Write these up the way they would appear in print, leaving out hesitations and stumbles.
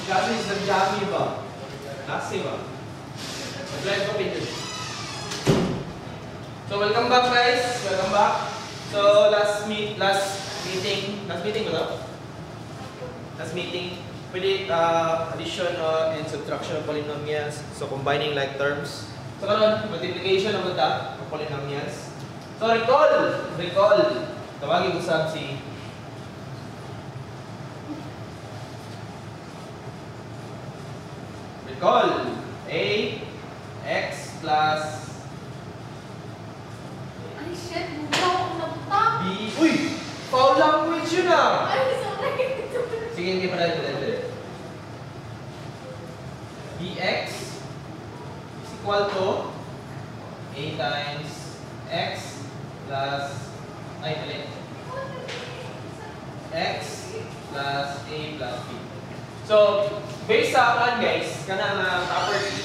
Kasi nag-jammy ba? Nasi ba? Nag-live ko video. So welcome back guys. Welcome back. So last meeting ba to? Last meeting. Pwede addition and subtraction of polynomials. So combining like terms. So karon multiplication of the polynomials. So recall. Tawagin ko sa si recall a x plus ay shit, mukha akong nabutak. b. Uy! Foul language yun ah! Ay, sorry. Sige, hindi pa dali. Bx is equal to a times x plus x plus a plus b. So, based sa kan guys, kana nga property,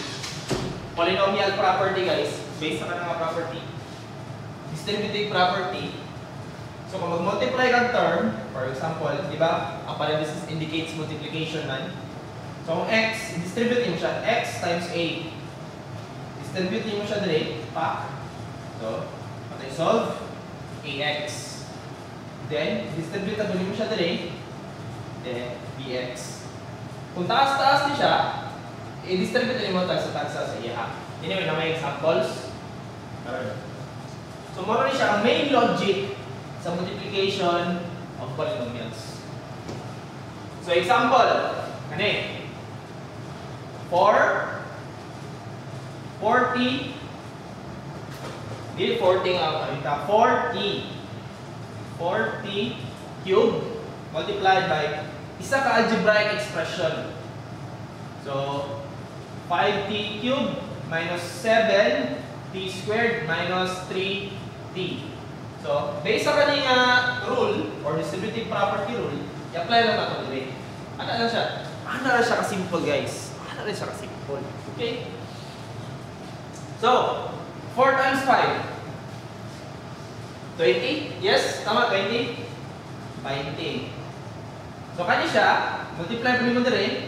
polynomial property guys, based sa kana nga property, distributive property. So, kung mag-multiply kang term, for example, di ba, ang parenthesis indicates multiplication man. So, kung x, distribute mo siya, x times a. Distribute mo siya dali, pack. So, patay solve, ax. Then, distribute mo siya dali, then, bx. Kung taas-taas niya siya, i-distribute mo tagsa-tagsa sa iya. Anyway, na may examples. So, moro rin siya ang main logic sa multiplication of polynomials. So, example. Kani? 40. Hindi 40 nga kalita. 40 cube multiplied by isa ka algebraic expression. So, 5t cubed minus 7t squared minus 3t. So, based sa kaning rule or distributive property rule, i-apply lang natin dito. Ano na siya? Ano na siya ka-simple guys? Ano na siya ka-simple? Okay? So, 4 times 5. 20? Yes? Tama, 20? 20. So, kani siya, multiply pa mo rin.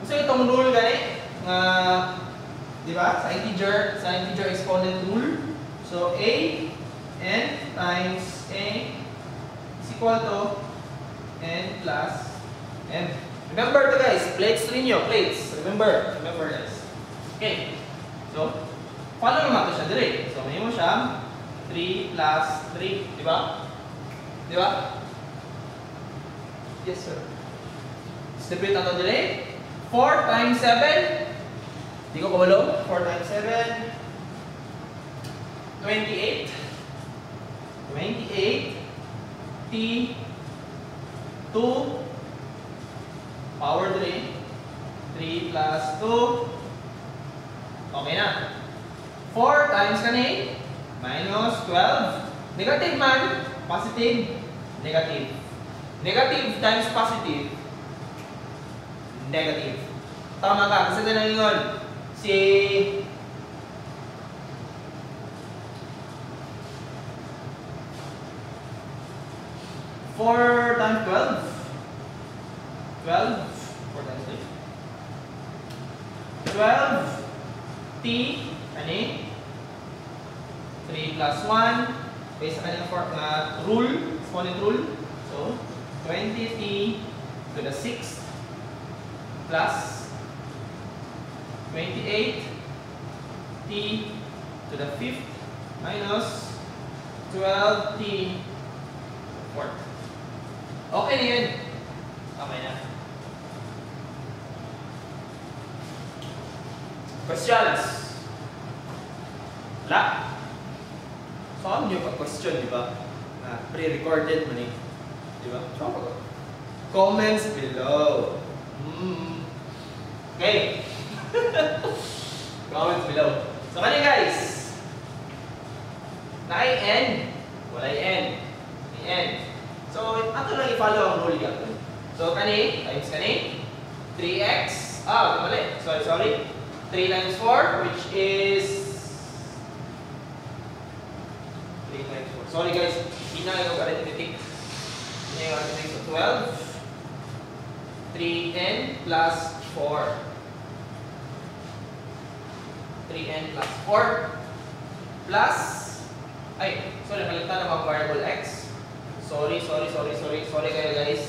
Gusto itong rule gani, di ba? Sa integer exponent rule. So, a n times a is equal to n plus m. Remember to guys, plates ninyo, plates. Remember guys. Okay. So, follow naman ito siya dire. So, may mo siya 3 plus 3, di ba? Di ba? Yes, sir. Distribute natin dili. 4 times 7. Di ko kumalo. 4 times 7. 28. 28. T. 2. Power 3. 3 plus 2. Okay na. 4 times kani. Minus 12. Negative man. Positive. Negative. Negative times positive. Negative. Tama ka. Kasi na yun. Si 4 times 12. 12. 4 times 3. 12. T. Ani? 3 plus 1. Based sa kanyang rule. Exponent rule. So, 20t to the 6th plus 28t to the 5th minus 12t 4th. Okay na yun. Okay na. Questions? Wala? Saan nyo pa-question, di ba? Pre-recorded mo ni. Diba? Comments below. Okay. Comments below. So, kani guys. Na-i n. Walay n. I-n. So, ato lang i-follow ang rule yan. So, kani, times kani. 3x. Mali. Sorry. 3 times 4, which is 3 times 4. Sorry guys. Hindi na yung arithmetic. 12, 3n, plus 4. 3n plus 4 plus, ay, sorry, nalitan na mga variable x. Sorry kayo guys.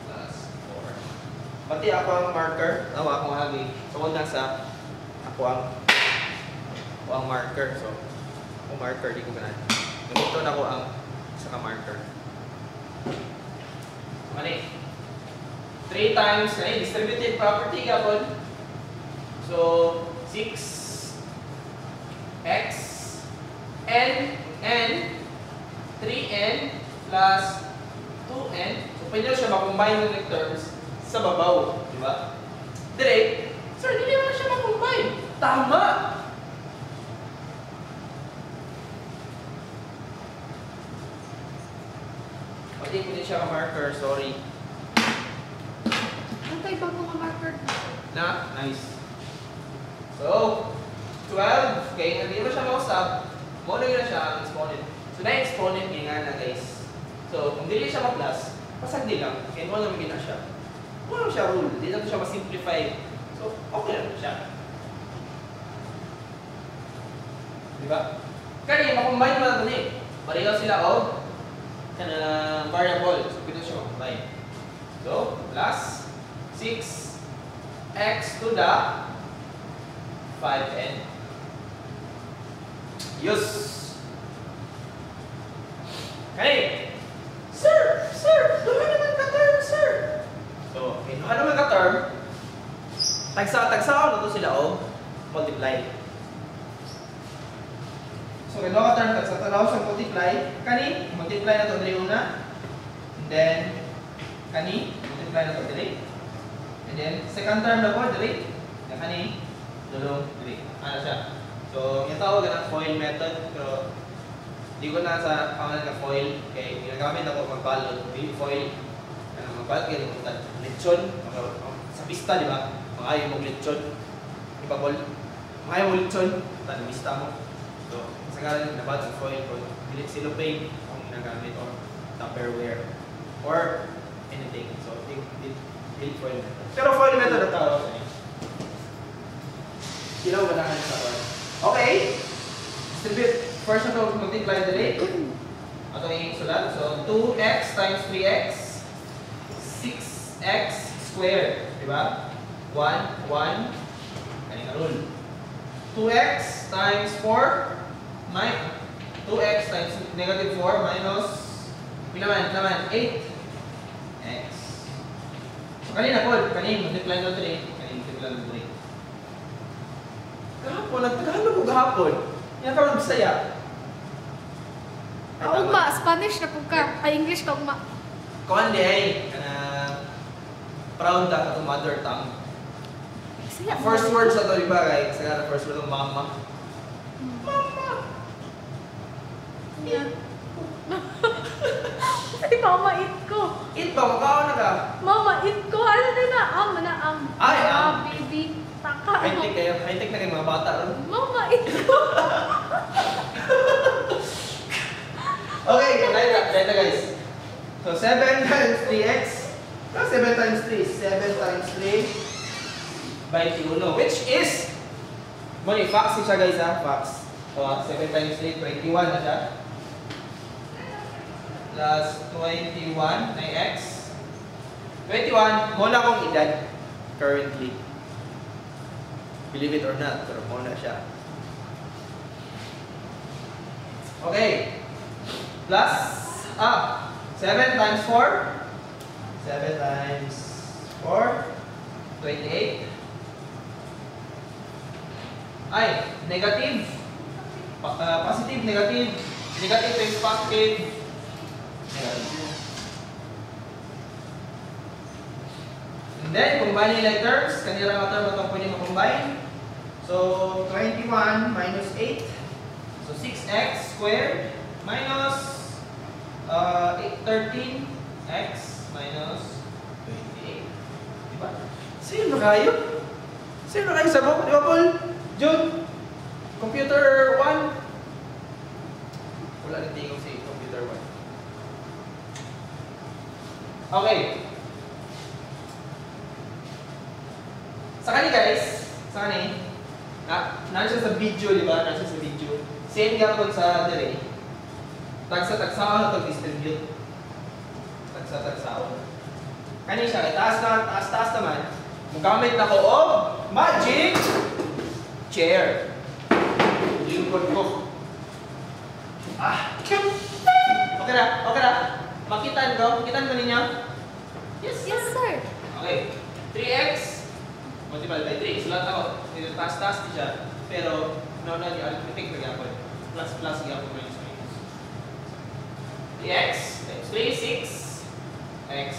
Plus 4. Pati ako ang marker, ako ang hagi. So, kung nasa, ako ang marker. So, ako marker, di ko ganun. Gamiton ako ang isa ka marker. Mali. 3 times, distributive property kapon. So, 6x n 3n plus 2n. So, pwede na siya makombine ng like terms sa babaw. Di ba? Direct. Sir, hindi naman siya makombine. Tama! Pwede ko din siya ka-marker. Sorry. Ang tayo bago ka marker. Na? Nice. So, 12. Kaya hindi mo siya mausap. Mono yun na siya ang exponent. So, na-exponent niya nga na guys. So, kung dili siya ma-plus, pasagdi lang. Kaya mo naman na siya. Wala siya rule. Hindi na siya ma-simplify. So, okay lang siya. Diba? Kaya, makombine mo na ito eh. Pareho sila o variable. So, pwede siya makombine. So, plus 6x to the 5n. Yes! Okay. Sir! Duha naman ka-term, sir! So, duha naman ka-term. Tagsa na to sila o multiply. So, duha ka-term, tagsa-tanaw siyang multiply. Kani, multiply na to dali una. And then, kani, multiply na to dali. And then, second term na po, dali. Kani, dulong, dali. Ano siya? So, yung tawag ng foil method, pero hindi ko na sa pangalan ng foil. Okay, ginagamit ako magbalot. Foil, magbalot kayo ng lechon. Sa pista, di ba? Mga mong lechon. Ipabol. Mga mong lechon. Tanong pista mo. So, sa ngalan ng nabalot ng foil ko, bilit cellophane kung ginagamit or Tupperware or anything. So, build foil method. Pero foil method ang tawag sa inyo. Ilaw ba na sa foil? Okay. Distribute. First na ito, multiply the rate. Ito yung sulat. So, 2x times 3x. 6x squared. Diba? 1, 1. Kanin na rule. 2x times 4. 2x times negative 4 minus naman, 8x. So, kanina po. Kanin, multiply na ito rate. Kanin, multiply na ito rate. Kahapon, nagtagalog ko kahapon. Yan ka magsaya. Ugma, Spanish na po ka. Ay, English ka ugma. Kuan di ay proud ka sa mother tongue. First words sa to iba kay sa first word ng mama. Mama. Yan. Ay, mama, eat ko. Eat ba? Makaon na ka? Mama, eat ko. Ano din na? Ay, baby. Taka. High-tech kayo. High-tech na kayo mga bata. Mama, eat ko. Okay, later guys. So, 7 times 3x. 7 times 3. 7 times 3 by 21. Which is, mali, facts siya guys ha. Facts. So, 7 times 3, 21 na siya. Plus 21 na x. 21, muna akong edad currently. Believe it or not, pero muna siya. Okay. Plus, 7 times 4. 7 times 4, 28. Ay, negative. Positive, negative. Negative times positive. Negative. And then, combine yung letters. Kanila mga term itong pwede mag-combine. So, 21 minus 8. So, 6x squared minus 13x minus 28. Diba? Sa'yo na kayo? Sa'yo na kayo sa book? Di ba, Paul? June? Computer 1? Wala rin tingong si computer 1. Okay. Sa kani guys, sa kani, nandiyan sa video, di ba? Nandiyan sa video. Same gapon sa dire. Tagsa-tagsaon na ito distribute. Tagsa-tagsaon. Kani siya, taas naman. Magamit na ko og magic chair. Lingkod ko. Okay na. Makitaan ko ninyo? Yes, sir. Okay. 3x multiplied by 3. Sulat ako. Dito taas-taas di siya. Pero, no, yung arithmetic na gapon. Plus gapon minus minus. 3x times 3, 6x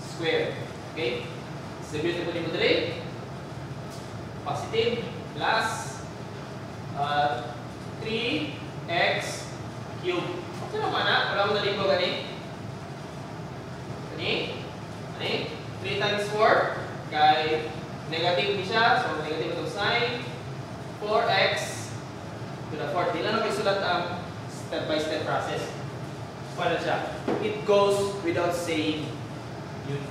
squared. Okay? Distribute ko dito dali. Positive plus 3x cube. Okay naman na. Wala mo na linggo gani. Gani? 3 times 4 kay negative ni siya, so negative itong sign. 4x to the 4th. Di lang ako isulat ang step by step process. Paano siya? It goes without saying yun.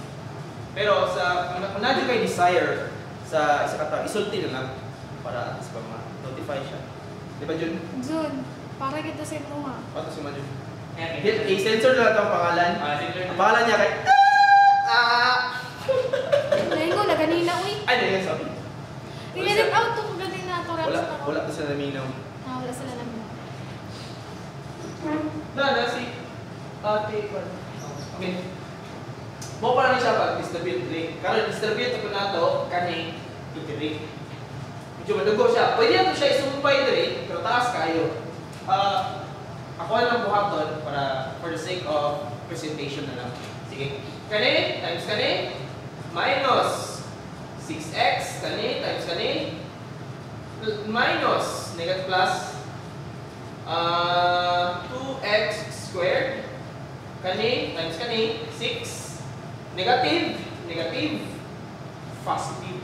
Pero sa kung nadyo kayo desire sa isa kata, isulti na lang para at least pa ma-notify siya. Di ba Jun? Jun, para kita sa mo ha. Pato si Majun. I-censor na lang itong pangalan. Ang pangalan niya kay Dahil ko na ganina, uy. Ay, yun, sorry. Rinilip out to ganina to raps na Wala to sa naminaw. wala sila namin. Na si ate pa. Okay. Mo pa na siya pag distribute rate. Karon distribute ko na to kani iterate. Medyo madugo siya. Pwede na to siya isumpay dire, pero taas kayo. Ako lang buhaton para for the sake of presentation na lang. Sige. Kani times kani minus 6x kani times kani minus negative plus 2x squared kani times kani 6 negative positive